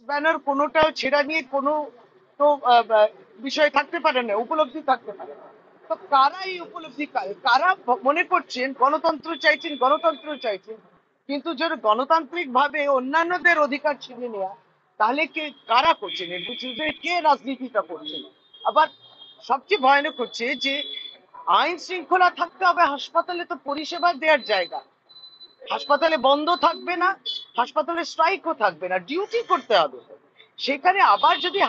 Banner কোনোটাও ছেঁড়া নিয়ে কোনো তো বিষয় থাকতে পারে না, উপলব্ধি থাকতে পারে না। তো কারা এই উপলব্ধি কারা মনে করছেন গণতন্ত্র চাইছেন, গণতন্ত্র চাইছেন, কিন্তু যদি গণতান্ত্রিক ভাবে অন্যান্যদের অধিকার ছিনে নেওয়া, তাহলে কে কারা করছেন এর পিছনে, কে রাজনীতিটা করছেন? আবার সবচেয়ে ভয়ানক হচ্ছে যে আইন শৃঙ্খলা থাকতে হবে, হাসপাতালে তো পরিষেবা দেওয়ার জায়গা, হাসপাতালে বন্ধ থাকবে না, হাসপাতালে স্ট্রাইকও থাকবে না, ডিউটি করতে হবে। সেখানে আবার যদি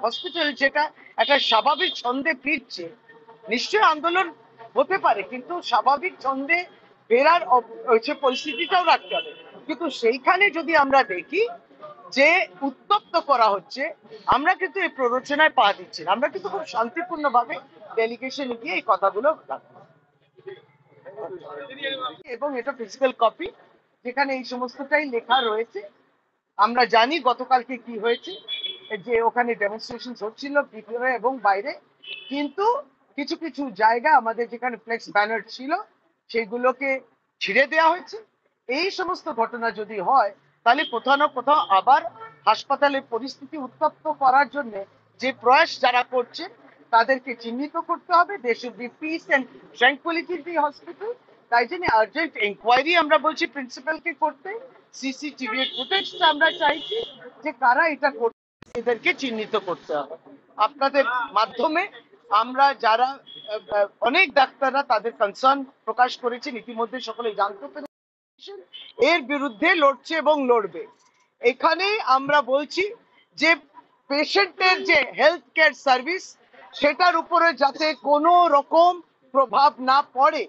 হসপিটাল যেটা একটা স্বাভাবিক ছন্দে ফিরছে, নিশ্চয়ই আন্দোলন হতে পারে, কিন্তু স্বাভাবিক ছন্দে ফেরার হচ্ছে পরিস্থিতিটাও রাখতে হবে। কিন্তু সেইখানে যদি আমরা দেখি যে উত্তপ্ত করা হচ্ছে, আমরা কিন্তু এই প্ররোচনায় পা দিচ্ছি না। আমরা কিন্তু খুব শান্তিপূর্ণ ভাবে ডেলিগেশনে গিয়ে এই কথাগুলো রাখবো। এবং এটা ফিজিক্যাল কপি, যেখানে এই সমস্তটাই লেখা রয়েছে। আমরা জানি গতকালকে কি হয়েছে, যে ওখানে ডেমনস্ট্রেশন হচ্ছিল ভিতরে এবং বাইরে, কিন্তু কিছু কিছু জায়গা আমাদের যেখানে ফ্লেক্স ব্যানার ছিল সেগুলোকে ছিঁড়ে দেওয়া হয়েছে। এই সমস্ত ঘটনা যদি হয়, তাহলে কোথাও না কোথাও আবার হাসপাতালের পরিস্থিতি উত্তপ্ত করার জন্য যে প্রয়াস যারা করছে তাদেরকে চিহ্নিত করতে হবে। They should be peace and tranquility in the hospital. তাই জন্য আর্জেন্ট ইনকোয়ারি আমরা বলছি প্রিন্সিপালকে করতে। সিসিটিভি ফুটেজটা আমরা চাইছি, যে কারা এটা করছে এদেরকে চিহ্নিত করতে হবে। আপনাদের মাধ্যমে আমরা যারা অনেক ডাক্তাররা তাদের কনসার্ন প্রকাশ করেছেন, ইতিমধ্যে সকলে জানতে পেরেছেন, এর বিরুদ্ধে লড়ছে এবং লড়বে। এখানে আমরা বলছি যে পেশেন্টের যে হেলথ কেয়ার সার্ভিস, সেটার উপরে যাতে কোনো রকম প্রভাব না পড়ে।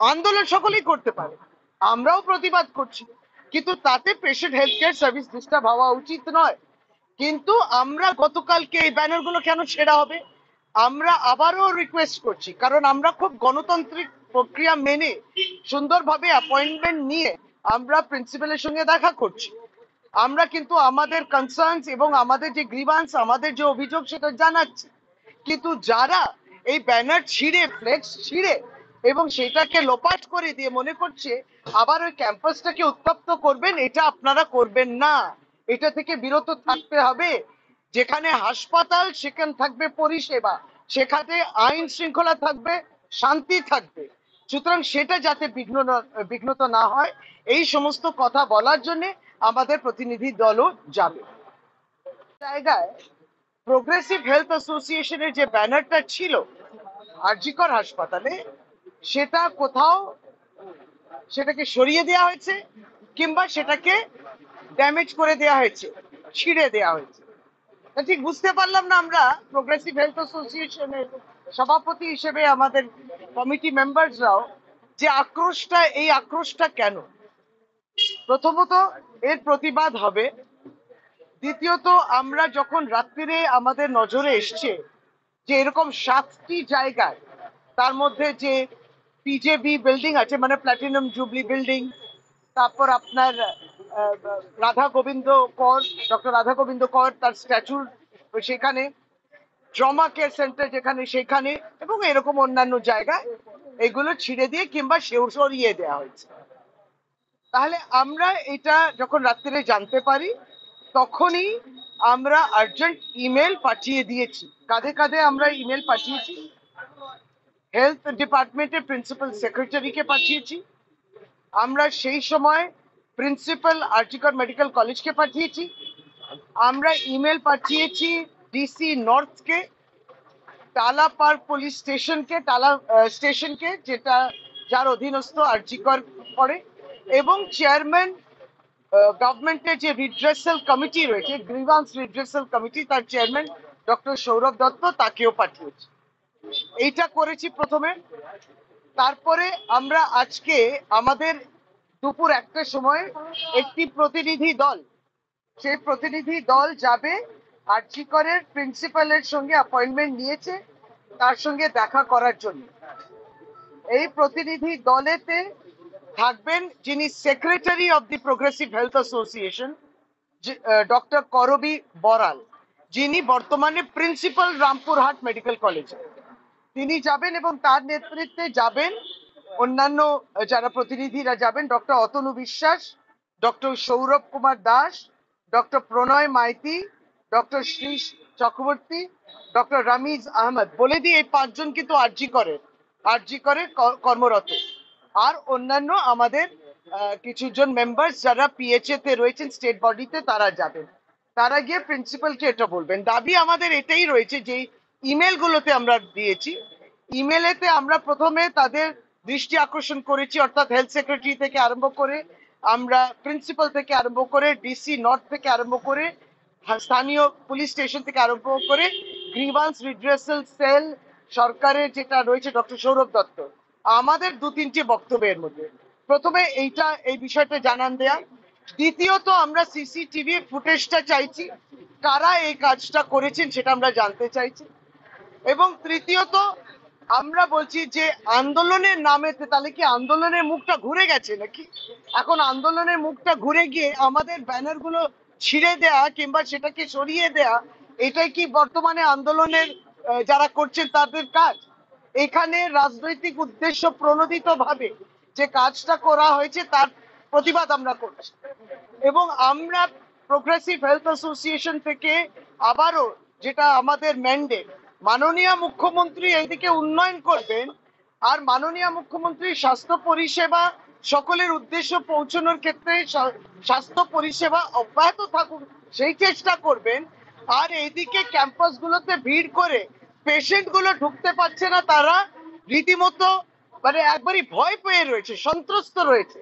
আন্দোলন সকলেই করতে পারে, আমরাও প্রতিবাদ করছি, কিন্তু তাতে patient health care service disturb হওয়া উচিত নয়। কিন্তু আমরা গতকালকে এই ব্যানারগুলো কেন ছেড়া হবে? আমরা আবারও রিকোয়েস্ট করছি, কারণ আমরা খুব গণতান্ত্রিক প্রক্রিয়া মেনে সুন্দরভাবে অ্যাপয়েন্টমেন্ট নিয়ে আমরা প্রিন্সিপালের সঙ্গে দেখা করছি। আমরা কিন্তু আমাদের কনসার্নস এবং আমাদের যে গ্রিভান্স, আমাদের যে অভিযোগ সেটা জানাচ্ছি। কিন্তু যারা এই ব্যানার ছিঁড়ে, ফ্লেক্স ছিঁড়ে এবং সেটাকে লোপাট করে দিয়ে মনে করছে আবার ওই ক্যাম্পাসটাকে উত্তপ্ত করবেন, এটা আপনারা করবেন না। এটা থেকে বিরত থাকতে হবে। যেখানে হাসপাতাল সেখানে থাকবে পরিষেবা, সেখানে আইন শৃঙ্খলা থাকবে, শান্তি থাকবে। সুতরাং সেটা যাতে বিঘ্নত না হয়, এই সমস্ত কথা বলার জন্য আমাদের প্রতিনিধি দলও যাবে। জায়গায় প্রোগ্রেসিভ হেলথ অ্যাসোসিয়েশনের যে ব্যানারটা ছিল আরজিকর হাসপাতালে, সেটা কোথাও সেটাকে সরিয়ে দেওয়া হয়েছে, কিংবা সেটাকে ড্যামেজ করে দেওয়া হয়েছে, ছিঁড়ে দেওয়া হয়েছে। ঠিক বুঝতে পারলাম না আমরা প্রোগ্রেসিভ হেলথ অ্যাসোসিয়েশনের সভাপতি হিসেবে আমাদের কমিটি মেম্বারসরাও, যে আক্রোশটা, এই আক্রোশটা কেন? প্রথমত এর প্রতিবাদ হবে। দ্বিতীয়ত, আমরা যখন রাত্রিরে আমাদের নজরে এসছে যে এরকম 7টি জায়গায়, তার মধ্যে যে পিজেবি বিল্ডিং আছে, মানে প্ল্যাটিনাম জুবলি বিল্ডিং, তারপর আপনার রাধা গোবিন্দ কর, ডক্টর রাধা গোবিন্দ কর তার স্ট্যাচুর সেখানে, ট্রমা কেয়ার সেন্টার যেখানে সেখানে, এবং এরকম অন্যান্য জায়গায় এগুলো ছিঁড়ে দিয়ে কিংবা সরিয়ে দেওয়া হয়েছে। তাহলে আমরা এটা যখন রাত্রে জানতে পারি, তখনই আমরা আর্জেন্ট ইমেল পাঠিয়ে দিয়েছি। কাঁধে কাঁধে আমরা ইমেল পাঠিয়েছি, হেলথ ডিপার্টমেন্টের প্রিন্সিপাল সেক্রেটারিকে পাঠিয়েছি, আমরা সেই সময় প্রিন্সিপাল আরজিকর মেডিকেল কলেজকে পাঠিয়েছি, আমরা ইমেল পাঠিয়েছি ডিসি নর্থকে, টালা পার্ক পুলিশ স্টেশনকে, টালা স্টেশনকে, যেটা যার অধীনস্থ আরজিকর পড়ে, এবং চেয়ারম্যান গভর্নমেন্টের যে রিড্রেসাল কমিটি রয়েছে, গ্রিভান্স রিড্রেসাল কমিটি, তার চেয়ারম্যান ডক্টর সৌরভ দত্ত, তাকেও পাঠিয়েছি। এইটা করেছি প্রথমে। তারপরে আমরা আজকে আমাদের দুপুর 1টার সময় একটি প্রতিনিধি দল, সেই প্রতিনিধি দল যাবে আরজিকরের প্রিন্সিপালের সঙ্গে, অ্যাপয়েন্টমেন্ট নিয়েছে তার সঙ্গে দেখা করার জন্য। এই প্রতিনিধি দলেতে থাকবেন যিনি secretary of the progressive health association, doctor করবি বরাল, যিনি বর্তমানে প্রিন্সিপাল রামপুরহাট মেডিকেল কলেজ, তিনি যাবেন। এবং তার নেতৃত্বে যাবেন অন্যান্য যারা প্রতিনিধিরা যাবেন, ডক্টর অতনু বিশ্বাস, ডক্টর সৌরভ কুমার দাস, ডক্টর প্রণয় মাইতি, ডক্টর শ্রী চক্রবর্তী, ডক্টর রামিজ আহমদ, বলে দিয়ে এই পাঁচজন কিন্তু আরজি করে কর্মরত। আর অন্যান্য আমাদের কিছুজন মেম্বার্স যারা পিএইচএ তে রয়েছেন স্টেট বডিতে, তারা যাবেন। তারা গিয়ে প্রিন্সিপালকে এটা বলবেন। দাবি আমাদের এটাই রয়েছে যে ইমেল গুলোতে আমরা দিয়েছি, ইমেলেতে আমরা প্রথমে তাদের দৃষ্টি আকর্ষণ করেছি, অর্থাৎ হেলথ সেক্রেটারি থেকে আরম্ভ করে, আমরা প্রিন্সিপাল থেকে আরম্ভ করে, ডিসি নর্থ থেকে আরম্ভ করে, স্থানীয় পুলিশ স্টেশন থেকে আরম্ভ করে, গ্রিভান্স রিড্রেসাল সেল সরকারের যেটা রয়েছে ডক্টর সৌরভ দত্ত, আমাদের দু তিনটি বক্তব্যের মধ্যে প্রথমে এই বিষয়টা জানান দেয়া। দ্বিতীয়ত আমরা সিসিটিভি ফুটেজটা চাইছি, কারা এই কাজটা করেছেন সেটা আমরা জানতে চাইছি। এবং তৃতীয়ত আমরা বলছি যে আন্দোলনের নামেতে তাহলে কি আন্দোলনের মুখটা ঘুরে গেছে নাকি? এখন আন্দোলনের মুখটা ঘুরে গিয়ে আমাদের ব্যানার গুলো ছিঁড়ে দেয়া কিংবা সেটাকে সরিয়ে দেয়া, এটাই কি বর্তমানে আন্দোলনের যারা করছেন তাদের কাজ? এখানে রাজনৈতিক উদ্দেশ্য প্রণোদিত ভাবে যে কাজটা করা হয়েছে তার প্রতিবাদ আমরা করছি। এবং আমরা প্রোগ্রেসিভ হেলথ অ্যাসোসিয়েশন থেকে আবারও, যেটা আমাদের ম্যান্ডেট, মাননীয় মুখ্যমন্ত্রী এইদিকে উন্নয়ন করবেন, আর মাননীয় মুখ্যমন্ত্রী স্বাস্থ্য পরিষেবা সকলের উদ্দেশ্য পৌঁছানোর ক্ষেত্রে স্বাস্থ্য পরিষেবা অব্যাহত থাকুক সেই চেষ্টা করবেন। আর এইদিকে ক্যাম্পাস গুলোতে ভিড় করে পেশেন্ট গুলো ঢুকতে পারছে না, তারা রীতিমতো মানে একবারই ভয় পেয়ে রয়েছে, সন্ত্রস্ত রয়েছে।